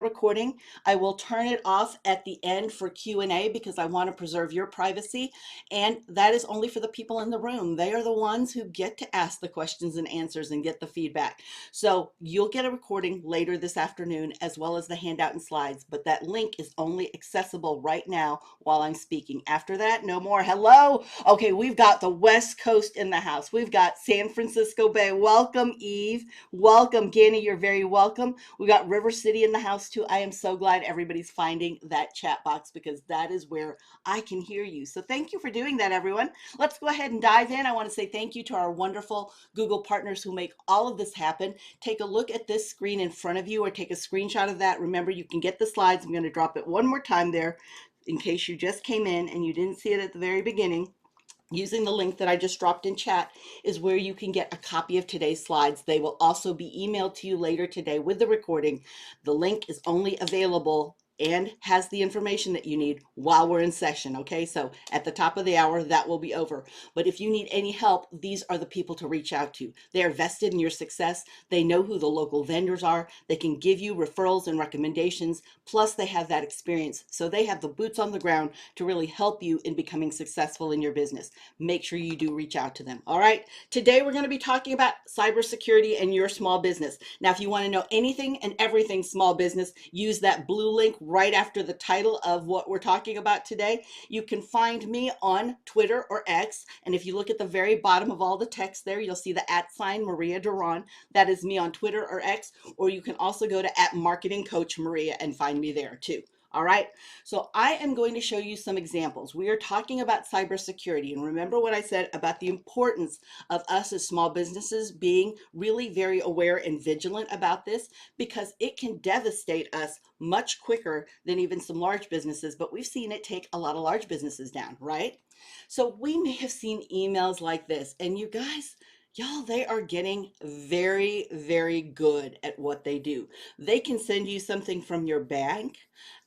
recording. I will turn it off at the end for Q&A because I want to preserve your privacy. And that is only for the people in the room. They are the ones who get to ask the questions and answers and get the feedback. So you'll get a recording later this afternoon, as well as the handout and slides, but that link is only accessible right now while I'm speaking. After that, no more. Hello. Okay, we've got the West Coast in the house. We've got San Francisco Bay. Welcome, Eve. Welcome, Ganny. You're very welcome. We got River City in the house too. I am so glad everybody's finding that chat box because that is where I can hear you. So thank you for doing that, everyone. Let's go ahead and dive in. I want to say thank you to our wonderful Google partners who make all of this happen. Take a look at this screen in front of you or take a screenshot of that. Remember, you can get the slides. I'm going to drop it one more time there in case you just came in and you didn't see it at the very beginning. Using the link that I just dropped in chat is where you can get a copy of today's slides. They will also be emailed to you later today with the recording. The link is only available and has the information that you need while we're in session. Okay, so at the top of the hour, that will be over. But if you need any help, these are the people to reach out to. They are vested in your success. They know who the local vendors are. They can give you referrals and recommendations. Plus, they have that experience. So they have the boots on the ground to really help you in becoming successful in your business. Make sure you do reach out to them. All right. Today, we're going to be talking about cybersecurity and your small business. Now, if you want to know anything and everything small business, use that blue link right after the title of what we're talking about today. You can find me on Twitter or X. And if you look at the very bottom of all the text there, you'll see the @ Maria Duran. That is me on Twitter or X. Or you can also go to @marketingcoachmaria and find me there too. All right, so I am going to show you some examples. We are talking about cybersecurity, and remember what I said about the importance of us as small businesses being really very aware and vigilant about this because it can devastate us much quicker than even some large businesses, but we've seen it take a lot of large businesses down, right? So we may have seen emails like this, and you guys, y'all, they are getting very, very good at what they do. They can send you something from your bank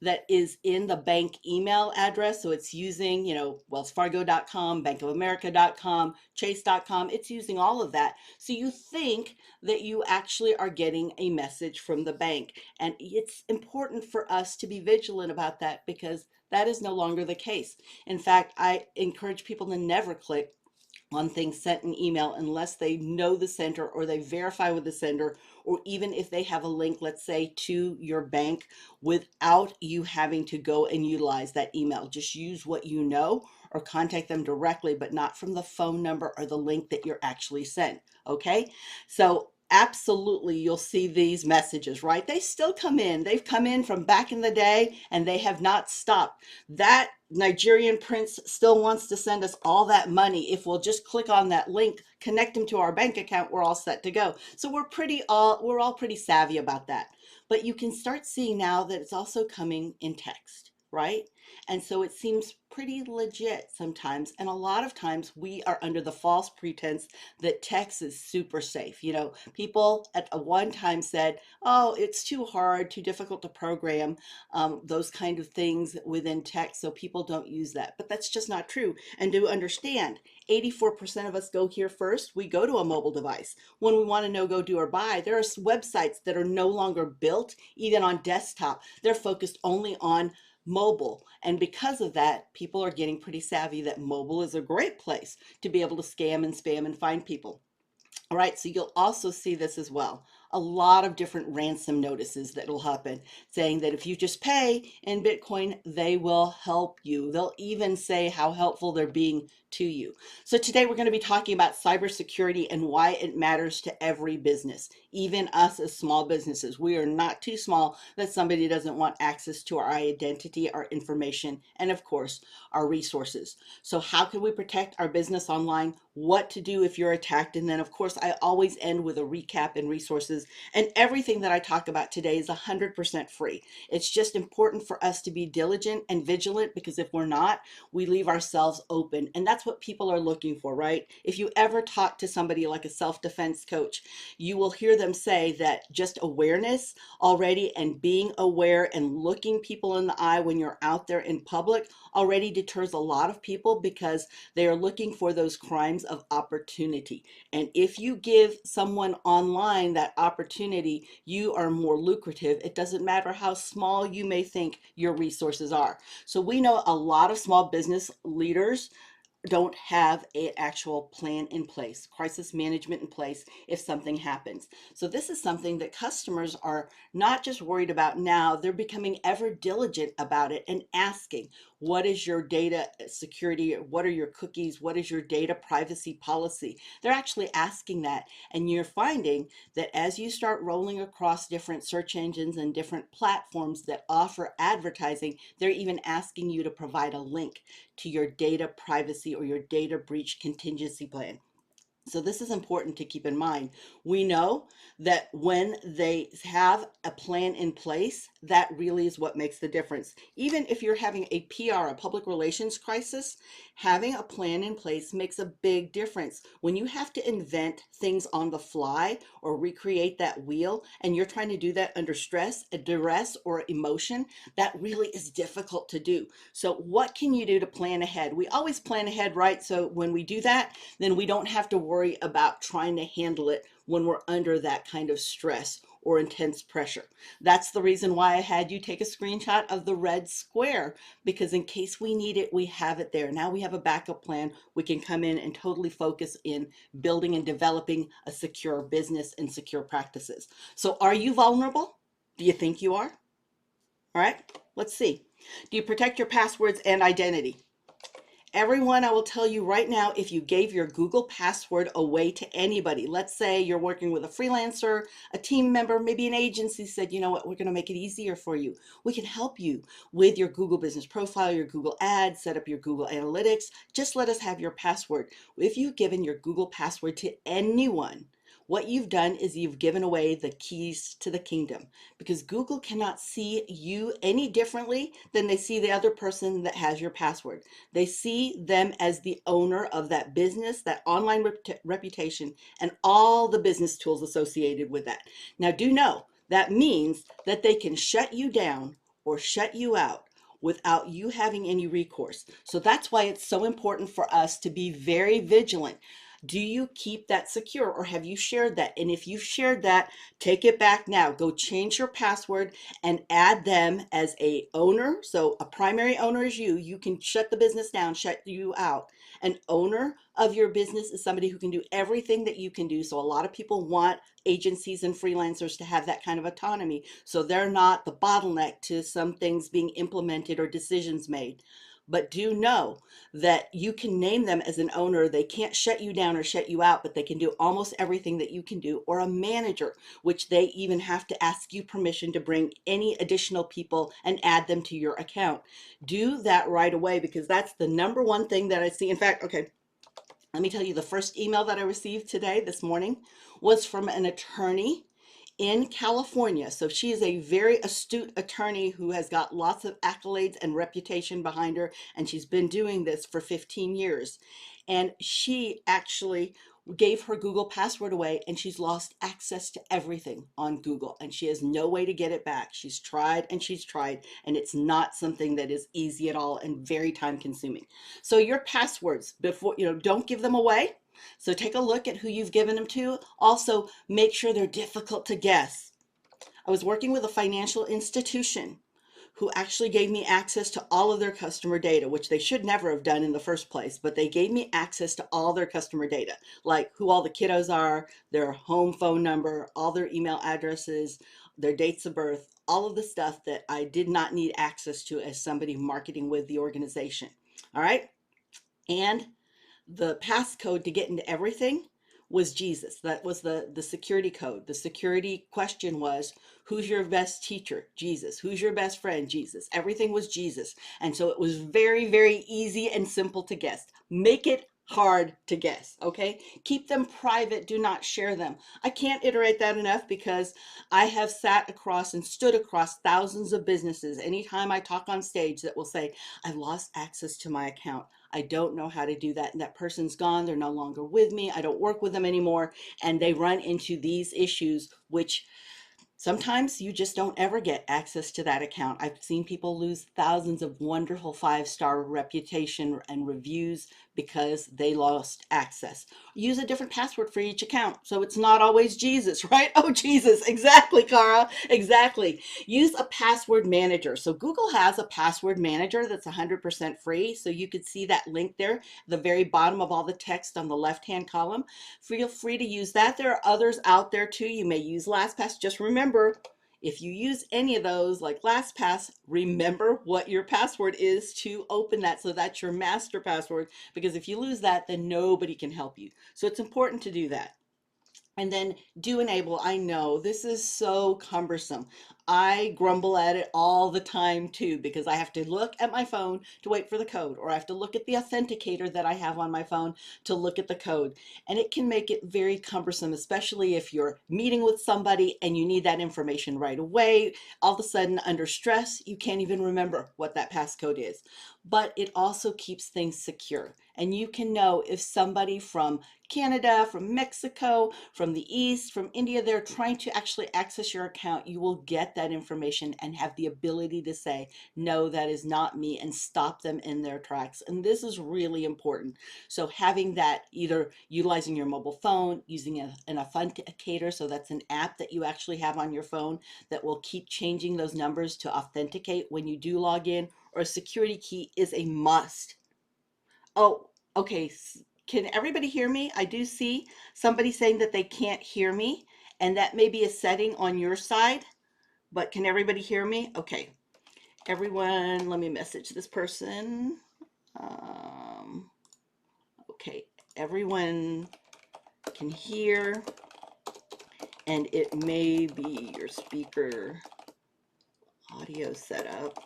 that is in the bank email address. So it's using, wellsfargo.com, bankofamerica.com, chase.com. It's using all of that. So you think that you actually are getting a message from the bank. And it's important for us to be vigilant about that because that is no longer the case. In fact, I encourage people to never click on things sent in email unless they know the sender or they verify with the sender, or even if they have a link, let's say, to your bank without you having to go and utilize that email. Just use what you know or contact them directly, but not from the phone number or the link that you're actually sent. Okay, so absolutely, you'll see these messages, right? They still come in. They've come in from back in the day and they have not stopped. That Nigerian prince still wants to send us all that money. If we'll just click on that link, connect them to our bank account, we're all set to go. So we're all pretty savvy about that. But you can start seeing now that it's also coming in text, right? And so it seems pretty legit sometimes. And a lot of times we are under the false pretense that text is super safe. People at one time said, oh, it's too hard, too difficult to program, those kind of things within text. So people don't use that. But that's just not true. And to understand, 84% of us go here first. We go to a mobile device. When we want to know, go, do, or buy, there are websites that are no longer built even on desktop. They're focused only on mobile. And because of that, people are getting pretty savvy that mobile is a great place to be able to scam and spam and find people. All right, so you'll also see this as well. A lot of different ransom notices that will happen saying that if you just pay in Bitcoin, they will help you. They'll even say how helpful they're being to you. So today we're going to be talking about cybersecurity and why it matters to every business, even us as small businesses. We are not too small that somebody doesn't want access to our identity, our information, and of course, our resources. So how can we protect our business online? What to do if you're attacked? And then of course, I always end with a recap and resources. And everything that I talk about today is 100% free. It's just important for us to be diligent and vigilant because if we're not, we leave ourselves open. And that's what people are looking for, right? If you ever talk to somebody like a self-defense coach, you will hear them say that just awareness already and being aware and looking people in the eye when you're out there in public already deters a lot of people because they are looking for those crimes of opportunity. And if you give someone online that opportunity, you are more lucrative. It doesn't matter how small you may think your resources are. So we know a lot of small business leaders don't have an actual plan in place, crisis management in place if something happens. So this is something that customers are not just worried about now, they're becoming ever diligent about it and asking, what is your data security? What are your cookies? What is your data privacy policy? They're actually asking that. And you're finding that as you start rolling across different search engines and different platforms that offer advertising, they're even asking you to provide a link to your data privacy or your data breach contingency plan. So this is important to keep in mind. We know that when they have a plan in place, that really is what makes the difference. Even if you're having a PR, a public relations crisis, having a plan in place makes a big difference. When you have to invent things on the fly or recreate that wheel, and you're trying to do that under stress, a duress, or emotion, that really is difficult to do. So what can you do to plan ahead? We always plan ahead, right? So when we do that, then we don't have to worry about trying to handle it when we're under that kind of stress or intense pressure. That's the reason why I had you take a screenshot of the red square, because in case we need it, we have it there. Now we have a backup plan. We can come in and totally focus in building and developing a secure business and secure practices. So are you vulnerable? Do you think you are? All right, let's see. Do you protect your passwords and identity? Everyone, I will tell you right now, if you gave your Google password away to anybody, let's say you're working with a freelancer, a team member, maybe an agency said, you know what, we're going to make it easier for you. We can help you with your Google business profile, your Google ads, set up your Google Analytics. Just let us have your password. If you've given your Google password to anyone, what you've done is you've given away the keys to the kingdom, because Google cannot see you any differently than they see the other person that has your password. They see them as the owner of that business, that online reputation, and all the business tools associated with that. Now, do know that means that they can shut you down or shut you out without you having any recourse. So that's why it's so important for us to be very vigilant. Do you keep that secure, or have you shared that? And if you've shared that, take it back now. Go change your password and add them as a owner. So a primary owner is you. You can shut the business down, shut you out. An owner of your business is somebody who can do everything that you can do. So a lot of people want agencies and freelancers to have that kind of autonomy, so they're not the bottleneck to some things being implemented or decisions made. But do know that you can name them as an owner. They can't shut you down or shut you out, but they can do almost everything that you can do. Or a manager, which they even have to ask you permission to bring any additional people and add them to your account. Do that right away, because that's the number one thing that I see. In fact, okay, let me tell you, the first email that I received today, this morning, was from an attorney in California. So she is a very astute attorney who has got lots of accolades and reputation behind her, and she's been doing this for 15 years. And she actually gave her Google password away, and she's lost access to everything on Google, and she has no way to get it back. She's tried and she's tried, and it's not something that is easy at all and very time consuming. So your passwords, before, don't give them away. So take a look at who you've given them to. Also, make sure they're difficult to guess. I was working with a financial institution who actually gave me access to all of their customer data, which they should never have done in the first place, but they gave me access to all their customer data, like who all the kiddos are, their home phone number, all their email addresses, their dates of birth, all of the stuff that I did not need access to as somebody marketing with the organization. All right. And the passcode to get into everything was Jesus. That was the security code. The security question was, who's your best teacher? Jesus. Who's your best friend? Jesus. Everything was Jesus. And so it was very, very easy and simple to guess. Make it hard to guess, okay? Keep them private. Do not share them. I can't iterate that enough, because I have sat across and stood across thousands of businesses anytime I talk on stage that will say, I've lost access to my account. I don't know how to do that. And that person's gone. They're no longer with me. I don't work with them anymore. And they run into these issues, which sometimes you just don't ever get access to that account. I've seen people lose thousands of wonderful 5-star reputation and reviews because they lost access. Use a different password for each account so it's not always Jesus, right? Oh, Jesus. Exactly, Cara. Exactly. Use a password manager. So Google has a password manager that's 100% free. So you could see that link there, the very bottom of all the text on the left-hand column. Feel free to use that. There are others out there too. You may use LastPass. Just remember, if you use any of those like LastPass, remember what your password is to open that. So that's your master password, because if you lose that, then nobody can help you. So it's important to do that. And then do enable. I know this is so cumbersome. I grumble at it all the time too, because I have to look at my phone to wait for the code, or I have to look at the authenticator that I have on my phone to look at the code. And it can make it very cumbersome, especially if you're meeting with somebody and you need that information right away. All of a sudden, under stress, you can't even remember what that passcode is. But it also keeps things secure. And you can know if somebody from Canada, from Mexico, from the East, from India, they're trying to actually access your account, you will get that information and have the ability to say, no, that is not me, and stop them in their tracks. And this is really important. So having that, either utilizing your mobile phone, using an authenticator, so that's an app that you actually have on your phone that will keep changing those numbers to authenticate when you do log in, or a security key is a must. Oh, okay. Can everybody hear me? I do see somebody saying that they can't hear me, and that may be a setting on your side, but can everybody hear me? Okay. Everyone, let me message this person. Um, okay. Everyone can hear, and it may be your speaker audio setup.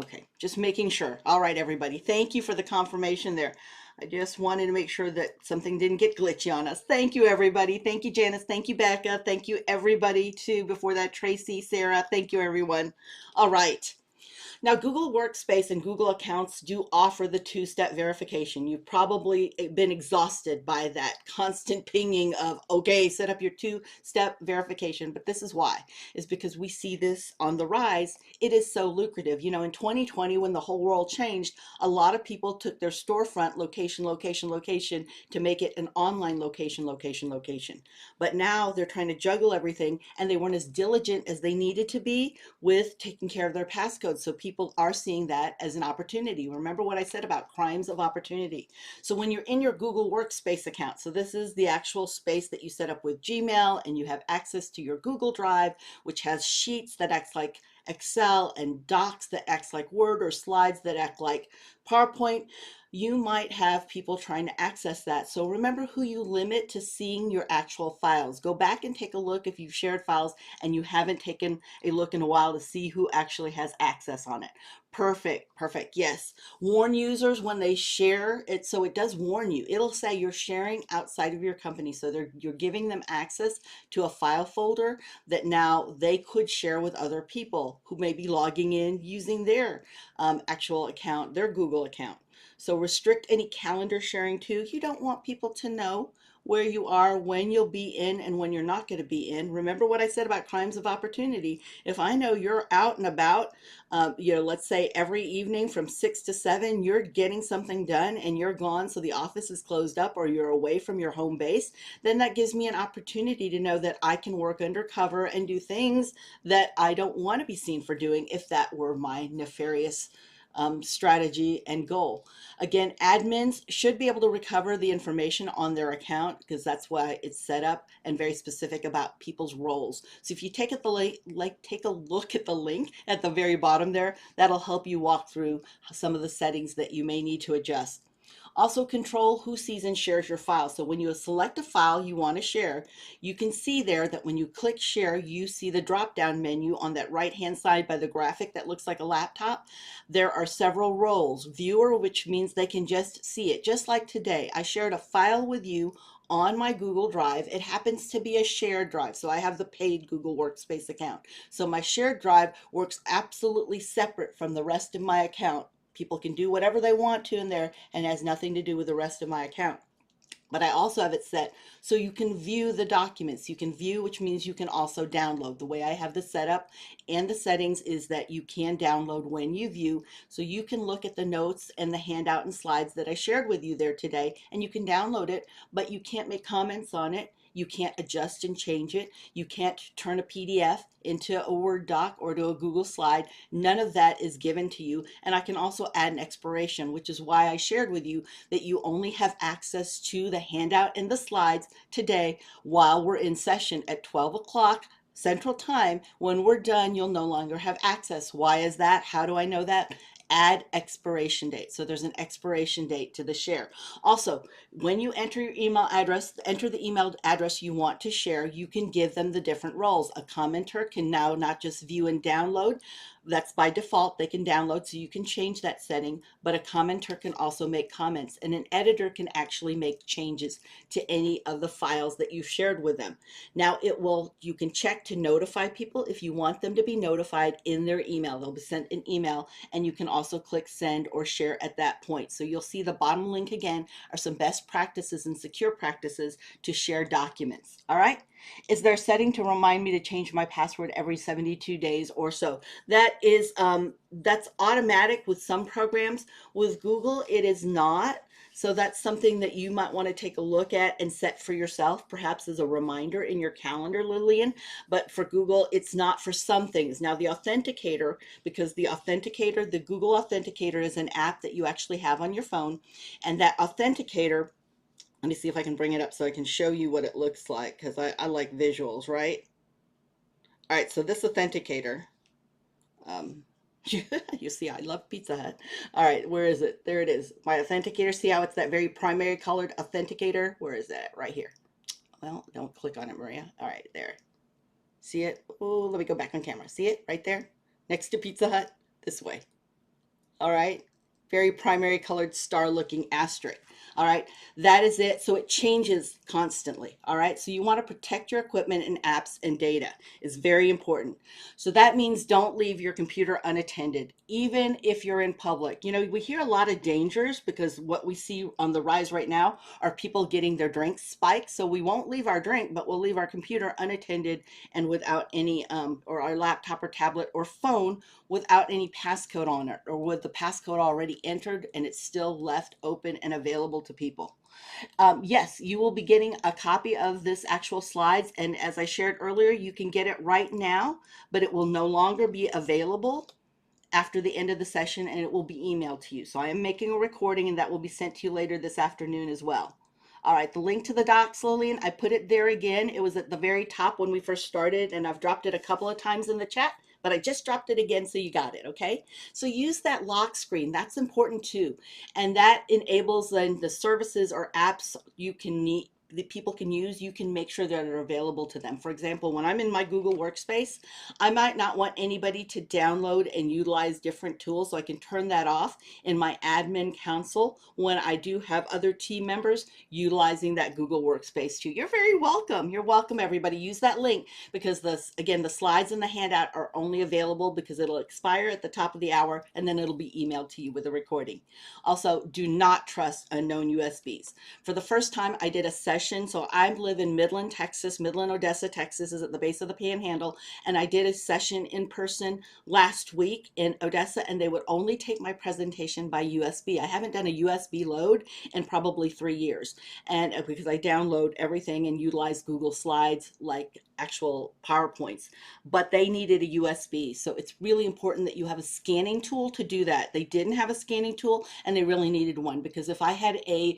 Okay, just making sure. All right, everybody. Thank you for the confirmation there. I just wanted to make sure that something didn't get glitchy on us. Thank you, everybody. Thank you, Janice. Thank you, Becca. Thank you, everybody, too. Before that, Tracy, Sarah. Thank you, everyone. All right. Now, Google Workspace and Google Accounts do offer the two-step verification. You've probably been exhausted by that constant pinging of, okay, set up your two-step verification. But this is why, is because we see this on the rise. It is so lucrative. You know, in 2020, when the whole world changed, a lot of people took their storefront location, location, location to make it an online location, location, location. But now they're trying to juggle everything, and they weren't as diligent as they needed to be with taking care of their passcodes. So people are seeing that as an opportunity. Remember what I said about crimes of opportunity. So when you're in your Google Workspace account, so this is the actual space that you set up with Gmail, and you have access to your Google Drive, which has sheets that acts like Excel and docs that acts like Word, or slides that act like PowerPoint. You might have people trying to access that. So remember who you limit to seeing your actual files. Go back and take a look if you've shared files and you haven't taken a look in a while to see who actually has access on it. Perfect, perfect. Yes. Warn users when they share it. So it does warn you. It'll say you're sharing outside of your company. So you're giving them access to a file folder that now they could share with other people who may be logging in using their actual account, their Google account. So restrict any calendar sharing too. You don't want people to know where you are, when you'll be in, and when you're not going to be in. Remember what I said about crimes of opportunity. If I know you're out and about, let's say every evening from 6 to 7, you're getting something done and you're gone, so the office is closed up or you're away from your home base, then that gives me an opportunity to know that I can work undercover and do things that I don't want to be seen for doing if that were my nefarious strategy and goal. Again, admins should be able to recover the information on their account, because that's why it's set up and very specific about people's roles. So if you take take a look at the link at the very bottom there, that'll help you walk through some of the settings that you may need to adjust. Also control who sees and shares your file. So when you select a file you want to share, you can see there that when you click share, you see the drop-down menu on that right-hand side by the graphic that looks like a laptop. There are several roles. Viewer, which means they can just see it. Just like today, I shared a file with you on my Google Drive. It happens to be a shared drive, so I have the paid Google Workspace account. So my shared drive works absolutely separate from the rest of my account. People can do whatever they want to in there and has nothing to do with the rest of my account. But I also have it set so you can view the documents. You can view, which means you can also download. The way I have this set up and the settings is that you can download when you view, so you can look at the notes and the handout and slides that I shared with you there today, and you can download it, but you can't make comments on it. You can't adjust and change it. You can't turn a PDF into a Word doc or to a Google slide. None of that is given to you. And I can also add an expiration, which is why I shared with you that you only have access to the handout and the slides today while we're in session at 12 o'clock Central Time. When we're done, you'll no longer have access. Why is that? How do I know that? Add expiration date. So there's an expiration date to the share. Also, when you enter your email address, enter the email address you want to share, you can give them the different roles. A commenter can now not just view and download. That's by default, they can download, so you can change that setting, but a commenter can also make comments, and an editor can actually make changes to any of the files that you've shared with them. Now you can check to notify people if you want them to be notified in their email. They'll be sent an email, and you can also click send or share at that point. So you'll see the bottom link again are some best practices and secure practices to share documents. All right. Is there a setting to remind me to change my password every 72 days or so? That's automatic with some programs. With Google, it is not. So that's something that you might want to take a look at and set for yourself, perhaps as a reminder in your calendar, Lillian. But for Google, it's not for some things. Now, the Authenticator, because the Google Authenticator is an app that you actually have on your phone, and that Authenticator, let me see if I can bring it up so I can show you what it looks like, because I like visuals, right? All right, so this Authenticator, um, you see, I love Pizza Hut. All right, where is it? There it is. My Authenticator. See how it's that very primary colored Authenticator? Where is that? Right here. Well, don't click on it, Maria. All right, there. See it? Oh, let me go back on camera. See it right there? Next to Pizza Hut? This way. All right. Very primary colored star looking asterisk. All right, that is it. So it changes constantly. All right, so you want to protect your equipment and apps and data is very important. So that means don't leave your computer unattended, even if you're in public. You know, we hear a lot of dangers because what we see on the rise right now are people getting their drinks spiked. So we won't leave our drink, but we'll leave our computer unattended and without any, or our laptop or tablet or phone without any passcode on it, or with the passcode already entered and it's still left open and available to people. Yes, you will be getting a copy of this actual slides, and as I shared earlier, you can get it right now, but it will no longer be available after the end of the session, and it will be emailed to you. So I am making a recording, and that will be sent to you later this afternoon as well. All right, the link to the docs, Lillian, I put it there again. It was at the very top when we first started, and I've dropped it a couple of times in the chat, but I just dropped it again so you got it, okay? So use that lock screen. That's important too. And that enables then the services or apps you can need, the people can use, you can make sure that are available to them. For example, when I'm in my Google Workspace, I might not want anybody to download and utilize different tools, so I can turn that off in my admin console when I do have other team members utilizing that Google Workspace too. You're very welcome. You're welcome, everybody. Use that link because again, the slides in the handout are only available because it'll expire at the top of the hour and then it'll be emailed to you with a recording. Also, do not trust unknown USBs. For the first time, I did a session. So I live in Midland, Texas. Midland, Odessa, Texas is at the base of the Panhandle. And I did a session in person last week in Odessa, and they would only take my presentation by USB. I haven't done a USB load in probably 3 years. And because I download everything and utilize Google Slides like actual PowerPoints, but they needed a USB. So it's really important that you have a scanning tool to do that. They didn't have a scanning tool and they really needed one, because if I had a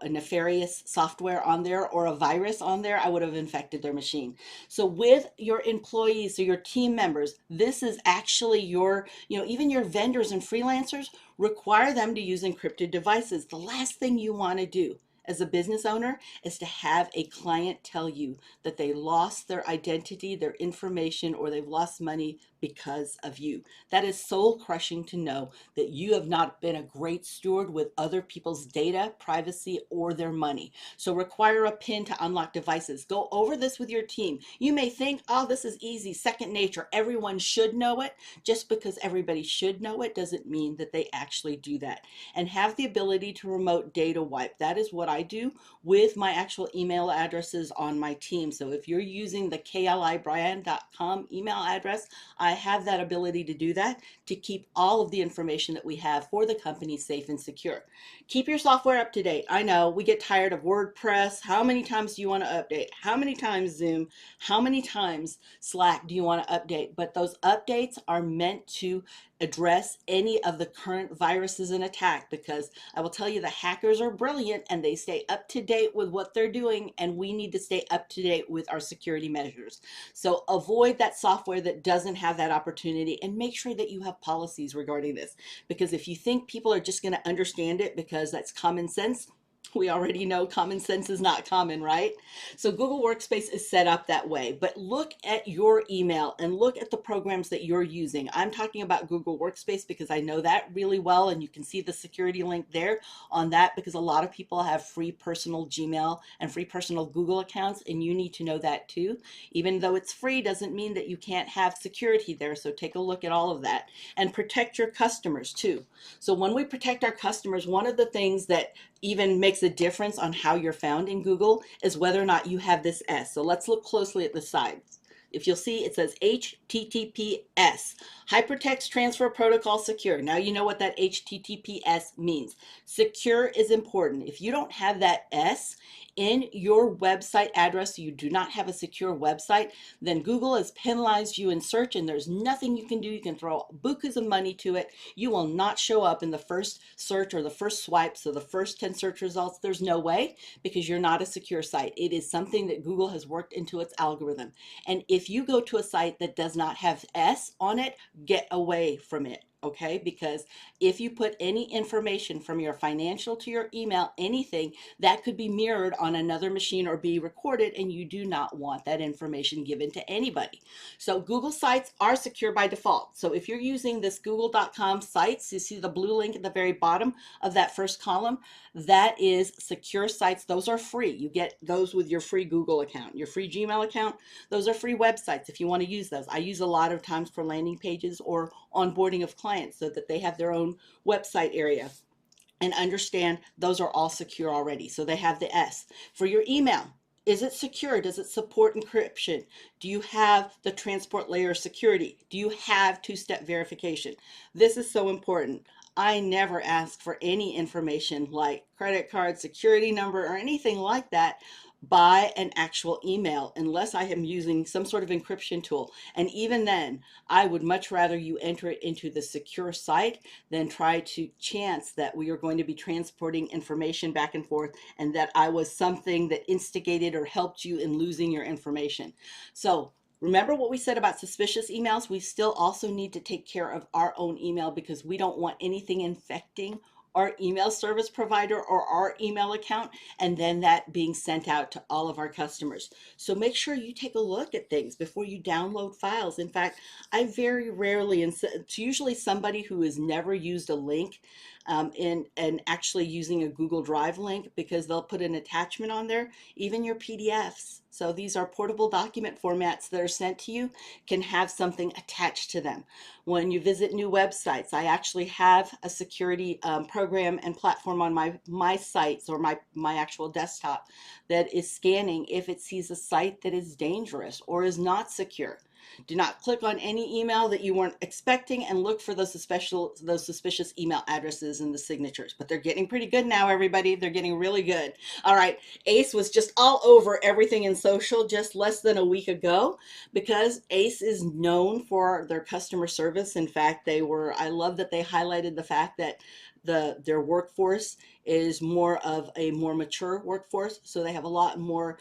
nefarious software on there or a virus on there, I would have infected their machine. So with your employees or your team members, this is actually your, even your vendors and freelancers, require them to use encrypted devices. The last thing you want to do as a business owner is to have a client tell you that they lost their identity, their information, or they've lost money because of you. That is soul crushing to know that you have not been a great steward with other people's data, privacy, or their money. So require a PIN to unlock devices. Go over this with your team. You may think, oh, this is easy, second nature. Everyone should know it. Just because everybody should know it doesn't mean that they actually do that. And have the ability to remote data wipe. That is what I I do with my actual email addresses on my team. So if you're using the klibrand.com email address, I have that ability to do that, to keep all of the information that we have for the company safe and secure. Keep your software up to date. I know we get tired of WordPress. How many times do you want to update? How many times Zoom? How many times Slack do you want to update? But those updates are meant to address any of the current viruses and attack, because I will tell you, the hackers are brilliant and they stay up to date with what they're doing, and we need to stay up to date with our security measures. So avoid that software that doesn't have that opportunity, and make sure that you have policies regarding this, because if you think people are just going to understand it because that's common sense, we already know common sense is not common, right? So Google Workspace is set up that way, but look at your email and look at the programs that you're using. I'm talking about Google Workspace because I know that really well, and you can see the security link there on that, because a lot of people have free personal Gmail and free personal Google accounts, and you need to know that too. Even though it's free doesn't mean that you can't have security there, so take a look at all of that. And protect your customers too. So when we protect our customers, one of the things that even makes a difference on how you're found in Google is whether or not you have this S. So let's look closely at the sides. If you'll see, it says HTTPS, Hypertext Transfer Protocol Secure. Now you know what that HTTPS means. Secure is important. If you don't have that S in your website address, you do not have a secure website, then Google has penalized you in search, and there's nothing you can do. You can throw bukus of money to it. You will not show up in the first search or the first swipe, so the first 10 search results. There's no way, because you're not a secure site. It is something that Google has worked into its algorithm. And if you go to a site that does not have S on it, get away from it. Okay, because if you put any information from your financial to your email, anything that could be mirrored on another machine or be recorded, and you do not want that information given to anybody. So Google sites are secure by default. So if you're using this google.com sites, you see the blue link at the very bottom of that first column, that is secure sites. Those are free. You get those with your free Google account, your free Gmail account. Those are free websites if you want to use those. I use a lot of times for landing pages or onboarding of clients so that they have their own website area. And understand those are all secure already. So they have the S. For your email, is it secure? Does it support encryption? Do you have the transport layer security? Do you have two-step verification? This is so important. I never ask for any information like credit card, security number, or anything like that by an actual email unless I am using some sort of encryption tool. And even then, I would much rather you enter it into the secure site than try to chance that we are going to be transporting information back and forth, and that I was something that instigated or helped you in losing your information. So remember what we said about suspicious emails? We still also need to take care of our own email, because we don't want anything infecting our email service provider or our email account, and then that being sent out to all of our customers. So make sure you take a look at things before you download files. In fact, I very rarely, and it's usually somebody who has never used a link and actually using a Google Drive link, because they'll put an attachment on there, even your PDFs. So these are portable document formats that are sent to you, can have something attached to them. When you visit new websites, I actually have a security program and platform on my sites or my actual desktop that is scanning if it sees a site that is dangerous or is not secure. Do not click on any email that you weren't expecting, and look for those suspicious email addresses in the signatures. But they're getting pretty good now, everybody. They're getting really good. All right, Ace was just all over everything in social just less than a week ago, because Ace is known for their customer service. In fact, I love that they highlighted the fact that their workforce is more of a more mature workforce, so they have a lot more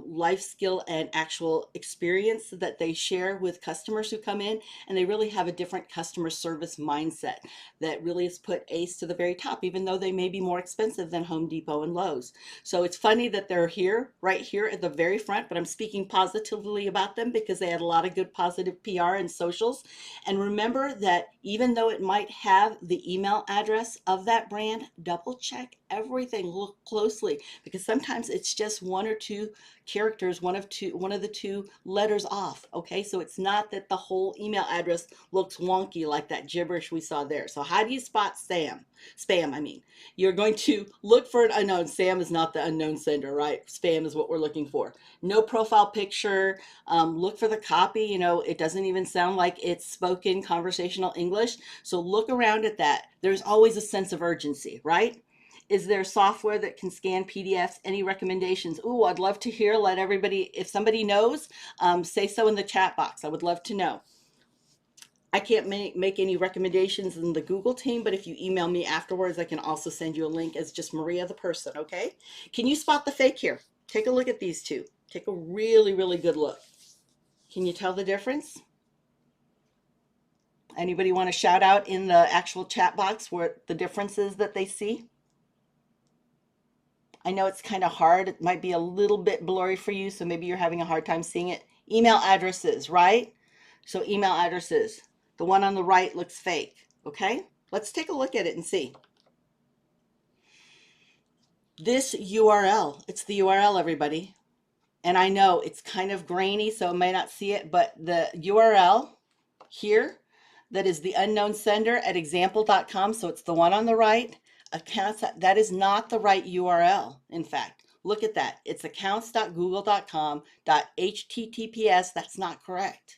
life skill and actual experience that they share with customers who come in, and they really have a different customer service mindset that really has put Ace to the very top, even though they may be more expensive than Home Depot and Lowe's. So it's funny that they're here, right here at the very front, but I'm speaking positively about them because they had a lot of good positive PR and socials. And remember that even though it might have the email address, address of that brand, double check everything, look closely, because sometimes it's just one or two characters, one of the two letters off. Okay, so it's not that the whole email address looks wonky like that gibberish we saw there. So how do you spot spam, I mean? You're going to look for an unknown. Sam is not the unknown sender, right? Spam is what we're looking for. No profile picture. Look for the copy. You know, it doesn't even sound like it's spoken conversational English. So look around at that. There's always a sense of urgency, right? Is there software that can scan PDFs? Any recommendations? Ooh, I'd love to hear. Let everybody, if somebody knows, say so in the chat box. I would love to know. I can't make any recommendations in the Google team, but if you email me afterwards, I can also send you a link as just Maria the person, okay? Can you spot the fake here? Take a look at these two. Take a really, really good look. Can you tell the difference? Anybody want to shout out in the actual chat box where the difference is that they see? I know it's kind of hard. It might be a little bit blurry for you, so maybe you're having a hard time seeing it. Email addresses, right? So email addresses. The one on the right looks fake, okay? Let's take a look at it and see. This URL, it's the URL, everybody. And I know it's kind of grainy, so I may not see it, but the URL here, that is the unknown sender at example.com. So it's the one on the right. Accounts, that is not the right URL. In fact, look at that. It's accounts.google.com.https. That's not correct.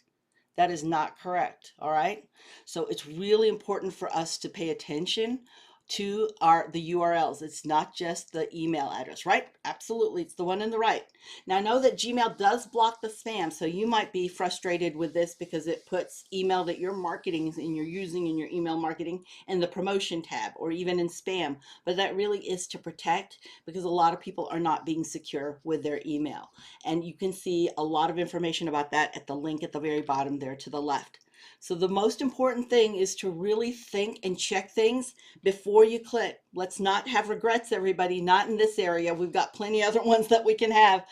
That is not correct. All right. So it's really important for us to pay attention to the URLs. It's not just the email address, right? Absolutely. It's the one on the right. Now I know that Gmail does block the spam, so you might be frustrated with this because it puts email that you're marketing and you're using in your email marketing in the promotion tab or even in spam, but that really is to protect, because a lot of people are not being secure with their email. And you can see a lot of information about that at the link at the very bottom there to the left. So the most important thing is to really think and check things before you click. Let's not have regrets, everybody, not in this area. We've got plenty other ones that we can have.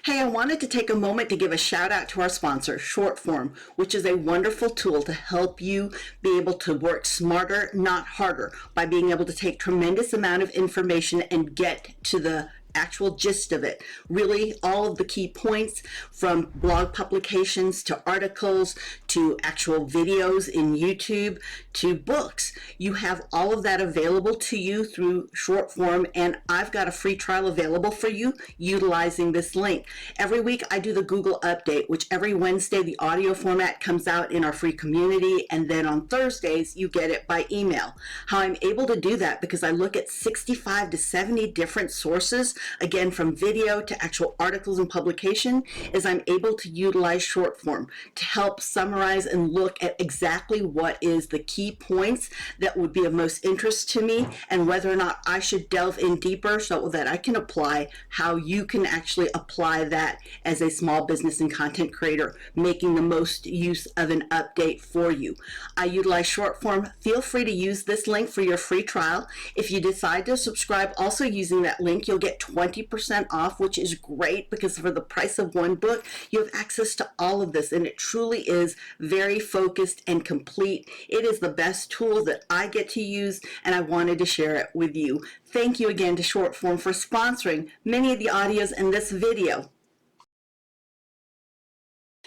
Hey, I wanted to take a moment to give a shout out to our sponsor, Shortform, which is a wonderful tool to help you be able to work smarter, not harder, by being able to take tremendous amount of information and get to the actual gist of it. Really, all of the key points, from blog publications to articles to actual videos in YouTube to books. You have all of that available to you through Shortform, and I've got a free trial available for you utilizing this link. Every week I do the Google update, which every Wednesday the audio format comes out in our free community, and then on Thursdays you get it by email. How I'm able to do that, because I look at 65 to 70 different sources, again, from video to actual articles and publication, is I'm able to utilize Shortform to help summarize and look at exactly what is the key points that would be of most interest to me, and whether or not I should delve in deeper so that I can apply how you can actually apply that as a small business and content creator, making the most use of an update for you. I utilize Shortform. Feel free to use this link for your free trial. If you decide to subscribe also using that link, you'll get 20% off, which is great, because for the price of one book, you have access to all of this, and it truly is very focused and complete. It is the best tool that I get to use, and I wanted to share it with you. Thank you again to Shortform for sponsoring many of the audios in this video.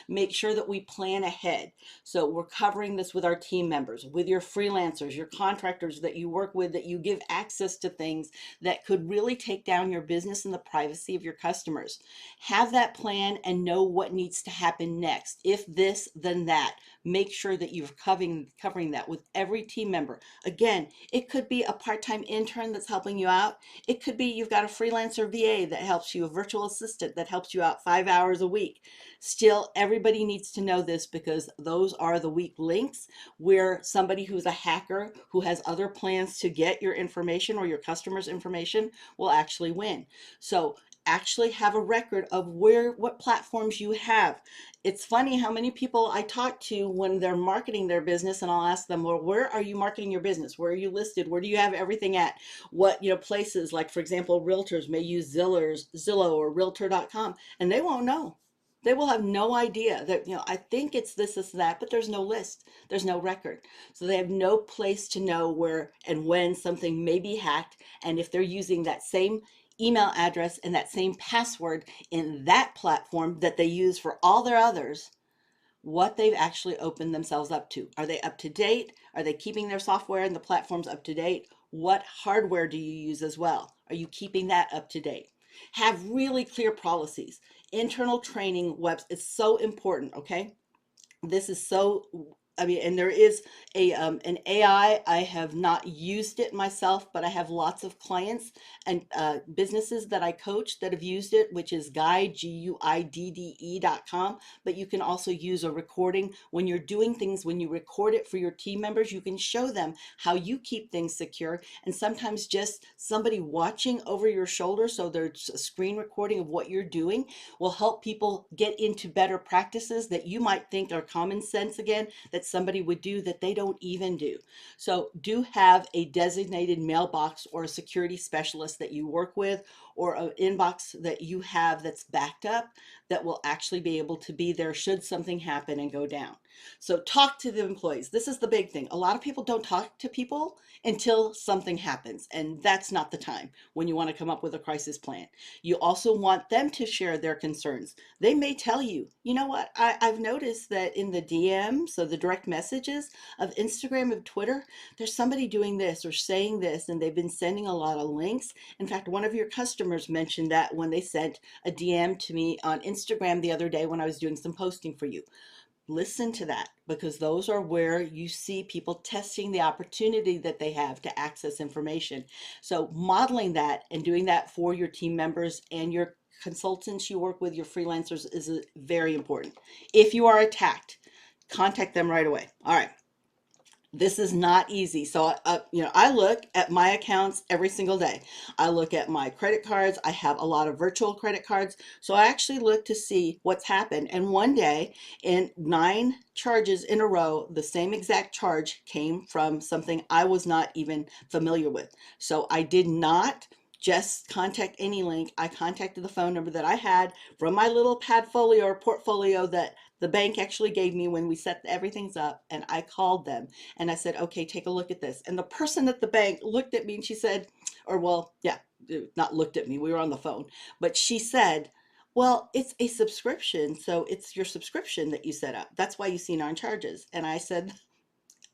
Make sure that we plan ahead. So we're covering this with our team members, with your freelancers, your contractors that you work with, that you give access to things that could really take down your business and the privacy of your customers. Have that plan and know what needs to happen next. If this, then that. Make sure that you're covering that with every team member. Again, it could be a part-time intern that's helping you out. It could be you've got a freelancer VA that helps you, a virtual assistant that helps you out 5 hours a week. Still, everybody needs to know this, because those are the weak links where somebody who's a hacker who has other plans to get your information or your customers' information will actually win. So actually have a record of what platforms you have. It's funny how many people I talk to when they're marketing their business, and I'll ask them, well, where are you marketing your business? Where are you listed? Where do you have everything at? What, places, like for example, realtors may use Zillow or Realtor.com, and they won't know. They will have no idea that, I think it's this, that, but there's no list. There's no record. So they have no place to know where and when something may be hacked. And if they're using that same email address and that same password in that platform that they use for all their others, what they've actually opened themselves up to. Are they up to date? Are they keeping their software and the platforms up to date? What hardware do you use as well? Are you keeping that up to date? Have really clear policies. Internal training webs is so important, okay? This is so, I mean, and there is an AI. I have not used it myself, but I have lots of clients and businesses that I coach that have used it, which is guidde.com. But you can also use a recording when you're doing things. When you record it for your team members, you can show them how you keep things secure. And sometimes just somebody watching over your shoulder, so there's a screen recording of what you're doing, will help people get into better practices that you might think are common sense again, that somebody would do that they don't even do. So do have a designated mailbox or a security specialist that you work with, or an inbox that you have that's backed up, that will actually be able to be there should something happen and go down. So talk to the employees. This is the big thing. A lot of people don't talk to people until something happens, and that's not the time when you want to come up with a crisis plan. You also want them to share their concerns. They may tell you, you know what, I've noticed that in the DMs, so the direct messages of Instagram and Twitter, there's somebody doing this or saying this, and they've been sending a lot of links. In fact, one of your customers mentioned that when they sent a DM to me on Instagram the other day when I was doing some posting for you. Listen to that, because those are where you see people testing the opportunity that they have to access information. So modeling that and doing that for your team members and your consultants you work with, your freelancers, is very important. If you are attacked, contact them right away. All right. This is not easy. So, I look at my accounts every single day. I look at my credit cards. I have a lot of virtual credit cards. So I actually look to see what's happened. And one day, in 9 charges in a row, the same exact charge came from something I was not even familiar with. So I did not just contact any link. I contacted the phone number that I had from my little padfolio or portfolio that the bank actually gave me when we set everything's up, and I called them and I said, okay, take a look at this. And the person at the bank looked at me and she said, or well, yeah, not looked at me, we were on the phone, but she said, well, it's a subscription. So it's your subscription that you set up. That's why you see 9 charges. And I said,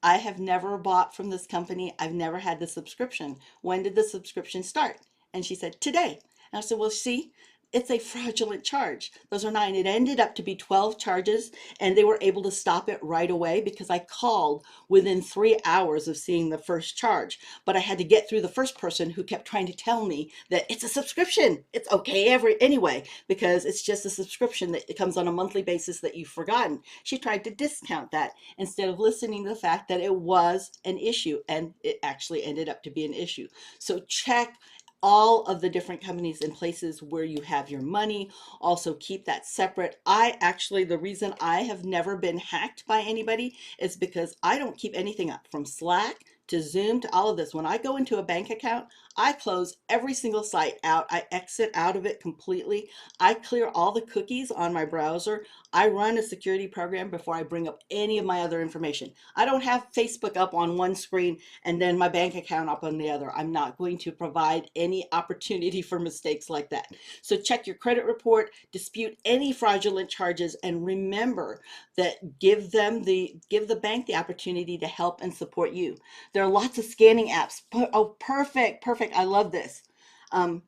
I have never bought from this company. I've never had the subscription. When did the subscription start? And she said, today. And I said, well, see, it's a fraudulent charge. Those are 9. It ended up to be 12 charges, and they were able to stop it right away because I called within 3 hours of seeing the first charge. But I had to get through the first person who kept trying to tell me that it's a subscription. It's okay anyway, because it's just a subscription that it comes on a monthly basis that you've forgotten. She tried to discount that instead of listening to the fact that it was an issue, and it actually ended up to be an issue. So check all of the different companies and places where you have your money. Also keep that separate. The reason I have never been hacked by anybody is because I don't keep anything up, from Slack to Zoom to all of this. When I go into a bank account, I close every single site out. I exit out of it completely. I clear all the cookies on my browser. I run a security program before I bring up any of my other information. I don't have Facebook up on one screen and then my bank account up on the other. I'm not going to provide any opportunity for mistakes like that. So check your credit report, dispute any fraudulent charges, and remember that give the bank the opportunity to help and support you. There are lots of scanning apps. Oh, perfect, perfect. I love this.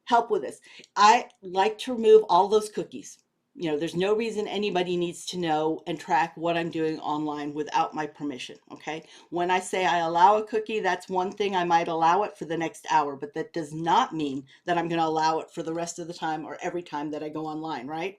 Help with this. I like to remove all those cookies. There's no reason anybody needs to know and track what I'm doing online without my permission, okay? When I say I allow a cookie, that's one thing. I might allow it for the next hour, but that does not mean that I'm going to allow it for the rest of the time or every time that I go online, right?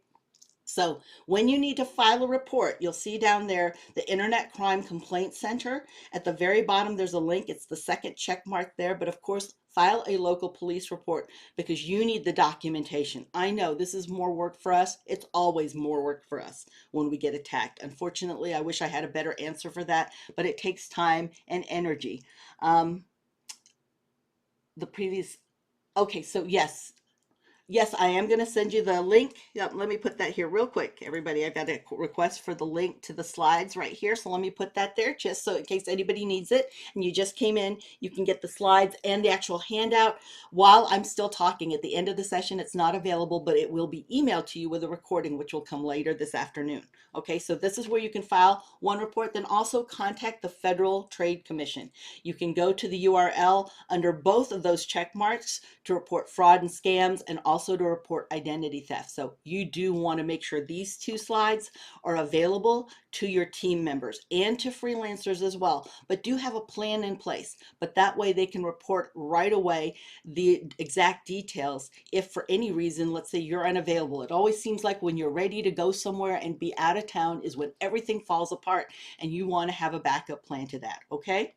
So when you need to file a report, you'll see down there the Internet Crime Complaint Center. At the very bottom, there's a link. It's the second check mark there. But of course, file a local police report because you need the documentation. I know this is more work for us. It's always more work for us when we get attacked. Unfortunately, I wish I had a better answer for that, but it takes time and energy. The previous, okay, so yes, Yes, I am going to send you the link. Yep, let me put that here real quick, everybody. I've got a request for the link to the slides right here. So let me put that there just so in case anybody needs it and you just came in, you can get the slides and the actual handout while I'm still talking. At the end of the session, it's not available, but it will be emailed to you with a recording, which will come later this afternoon. Okay, so this is where you can file one report, then also contact the Federal Trade Commission. You can go to the URL under both of those check marks to report fraud and scams and also to report identity theft. So you do want to make sure these two slides are available to your team members and to freelancers as well, but do have a plan in place. But that way they can report right away the exact details if for any reason, let's say you're unavailable. It always seems like when you're ready to go somewhere and be out of town is when everything falls apart, and you want to have a backup plan to that, okay?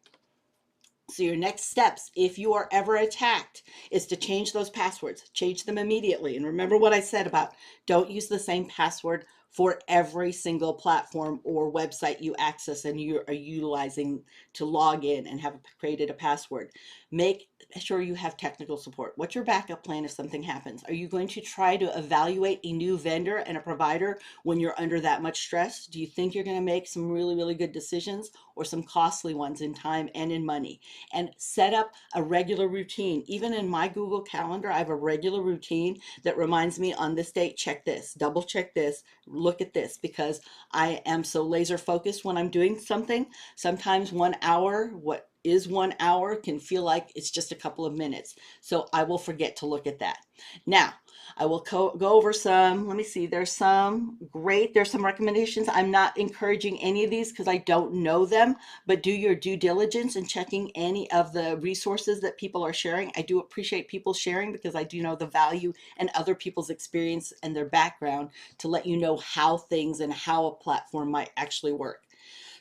So your next steps, if you are ever attacked, is to change those passwords. Change them immediately. And remember what I said about don't use the same password for every single platform or website you access and you are utilizing to log in and have created a password. Make sure you have technical support. What's your backup plan if something happens? Are you going to try to evaluate a new vendor and a provider when you're under that much stress? Do you think you're going to make some really, really good decisions or some costly ones in time and in money? And set up a regular routine. Even in my Google Calendar, I have a regular routine that reminds me on this date, check this, double check this, look at this, because I am so laser focused when I'm doing something. Sometimes 1 hour, what is 1 hour can feel like it's just a couple of minutes. So I will forget to look at that. Now, I will go over some, let me see, there's some recommendations. I'm not encouraging any of these because I don't know them, but do your due diligence in checking any of the resources that people are sharing. I do appreciate people sharing because I do know the value and other people's experience and their background to let you know how things and how a platform might actually work.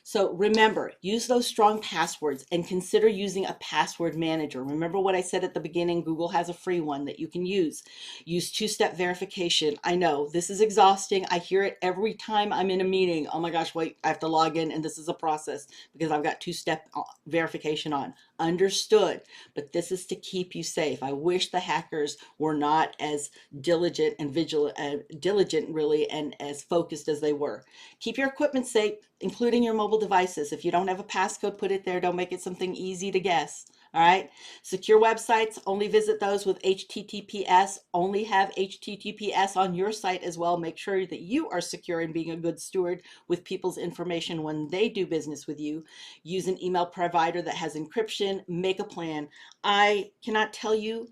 So remember, use those strong passwords and consider using a password manager. Remember what I said at the beginning, Google has a free one that you can use. Use two-step verification. I know this is exhausting. I hear it every time I'm in a meeting. Oh my gosh, wait, I have to log in and this is a process because I've got two-step verification on. Understood, but this is to keep you safe. I wish the hackers were not as diligent and vigilant, diligent really, and as focused as they were. Keep your equipment safe, including your mobile devices. If you don't have a passcode, put it there. Don't make it something easy to guess. All right. Secure websites, only visit those with HTTPS. Only have HTTPS on your site as well. Make sure that you are secure and being a good steward with people's information when they do business with you. Use an email provider that has encryption. Make a plan. I cannot tell you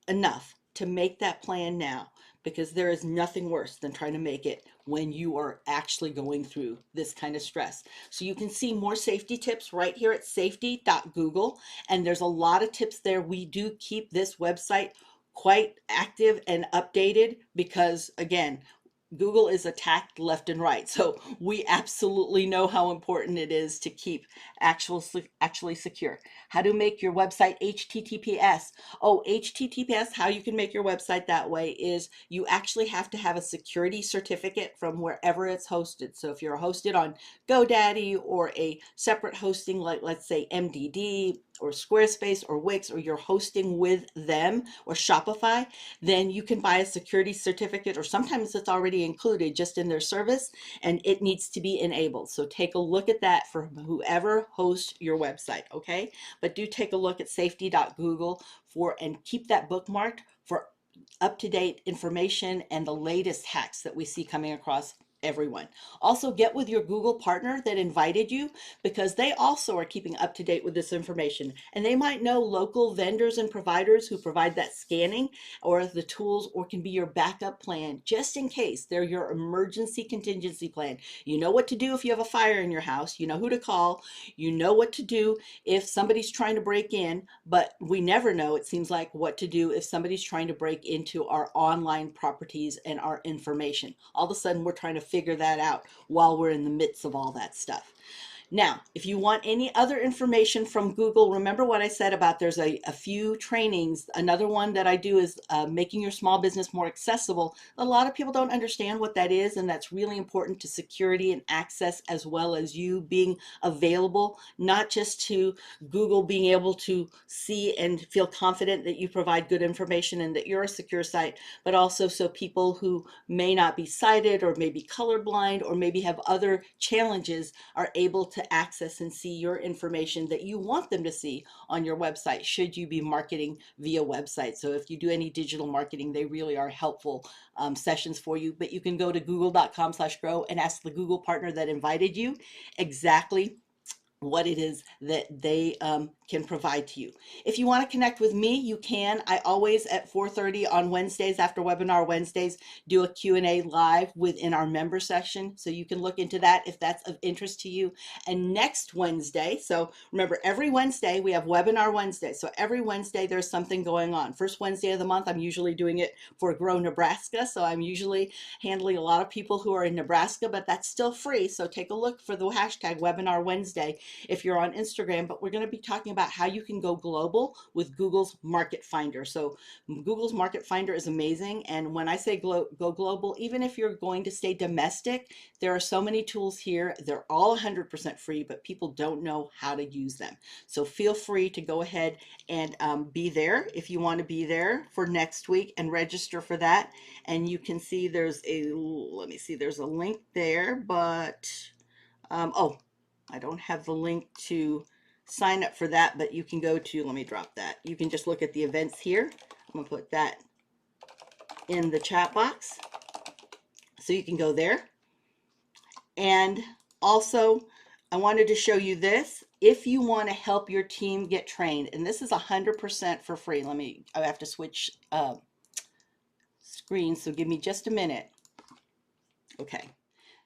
enough to make that plan now, because there is nothing worse than trying to make it when you are actually going through this kind of stress. So you can see more safety tips right here at safety.google, and there's a lot of tips there. We do keep this website quite active and updated because, again, Google is attacked left and right. So we absolutely know how important it is to keep actually secure. How to make your website HTTPS. Oh, HTTPS, how you can make your website that way is you actually have to have a security certificate from wherever it's hosted. So if you're hosted on GoDaddy or a separate hosting like, let's say, MDD or Squarespace or Wix, or you're hosting with them or Shopify, then you can buy a security certificate, or sometimes it's already included just in their service, and it needs to be enabled. So take a look at that for whoever hosts your website, okay? But do take a look at safety.google and keep that bookmarked for up-to-date information and the latest hacks that we see coming across everyone. Also, get with your Google partner that invited you, because they also are keeping up to date with this information, and they might know local vendors and providers who provide that scanning or the tools, or can be your backup plan just in case. They're your emergency contingency plan. You know what to do if you have a fire in your house. You know who to call. You know what to do if somebody's trying to break in, but we never know, it seems like, what to do if somebody's trying to break into our online properties and our information. All of a sudden we're trying to figure that out while we're in the midst of all that stuff. Now, if you want any other information from Google, remember what I said about there's a few trainings. Another one that I do is making your small business more accessible. A lot of people don't understand what that is, and that's really important to security and access, as well as you being available, not just to Google being able to see and feel confident that you provide good information and that you're a secure site, but also so people who may not be sighted or may be colorblind or maybe have other challenges are able to access and see your information that you want them to see on your website, should you be marketing via website. So if you do any digital marketing, they really are helpful sessions for you. But you can go to google.com/grow and ask the Google partner that invited you exactly what it is that they can provide to you. If you want to connect with me, you can. I always at 4:30 on Wednesdays, after webinar Wednesdays, do a Q&A live within our member section. So you can look into that if that's of interest to you. And next Wednesday, so remember every Wednesday we have webinar Wednesday. So every Wednesday there's something going on. First Wednesday of the month, I'm usually doing it for Grow Nebraska. So I'm usually handling a lot of people who are in Nebraska, but that's still free. So take a look for the hashtag webinar Wednesday if you're on Instagram. But we're going to be talking about how you can go global with Google's Market Finder. So Google's Market Finder is amazing. And when I say go global, even if you're going to stay domestic, there are so many tools here. They're all 100% free, but people don't know how to use them. So feel free to go ahead and be there if you want to be there for next week and register for that. And you can see there's a, let me see, there's a link there, but oh, I don't have the link to sign up for that, but you can go to, let me drop that. You can just look at the events here. I'm gonna put that in the chat box. So you can go there. And also, I wanted to show you this. If you want to help your team get trained, and this is 100% for free. I have to switch screens, so give me just a minute. Okay.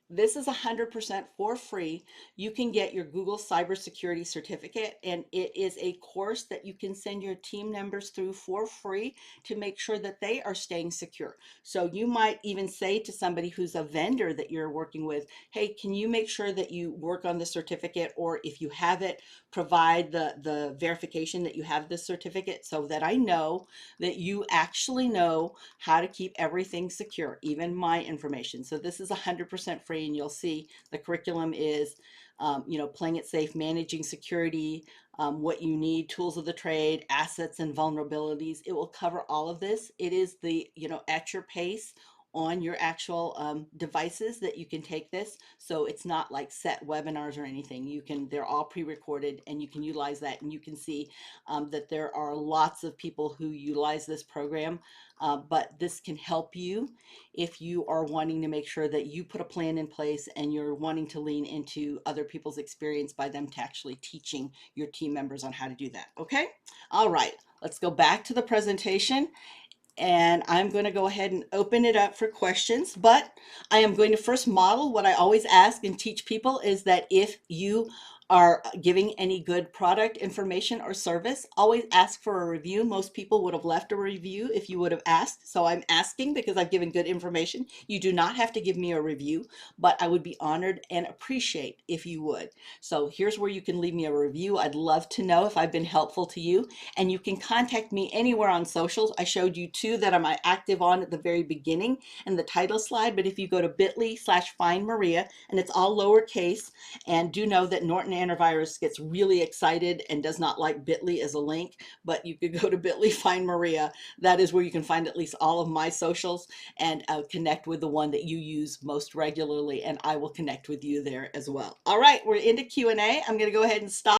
This is 100% for free. You can get your Google Cybersecurity certificate, and it is a course that you can send your team members through for free to make sure that they are staying secure. So you might even say to somebody who's a vendor that you're working with, hey, can you make sure that you work on the certificate, or if you have it, provide the verification that you have this certificate so that I know that you actually know how to keep everything secure, even my information. So this is 100% free. And you'll see the curriculum is, playing it safe, managing security, what you need, tools of the trade, assets and vulnerabilities. It will cover all of this. It is the, at your pace on your actual devices that you can take this. So it's not like set webinars or anything. They're all pre-recorded, and you can utilize that. And you can see that there are lots of people who utilize this program, but this can help you if you are wanting to make sure that you put a plan in place and you're wanting to lean into other people's experience by them to actually teaching your team members on how to do that. Okay. All right, let's go back to the presentation. And I'm going to go ahead and open it up for questions, but I am going to first model what I always ask and teach people is that if you are giving any good product information or service, always ask for a review. Most people would have left a review if you would have asked. So I'm asking because I've given good information. You do not have to give me a review, but I would be honored and appreciate if you would. So here's where you can leave me a review. I'd love to know if I've been helpful to you, and you can contact me anywhere on socials. I showed you two that I'm active on at the very beginning in the title slide, but if you go to bit.ly/findmaria, and it's all lowercase, and do know that Norton Antivirus gets really excited and does not like bit.ly as a link, but you could go to bit.ly find Maria. That is where you can find at least all of my socials and connect with the one that you use most regularly, and I will connect with you there as well. All right, we're into Q&A. I'm going to go ahead and stop.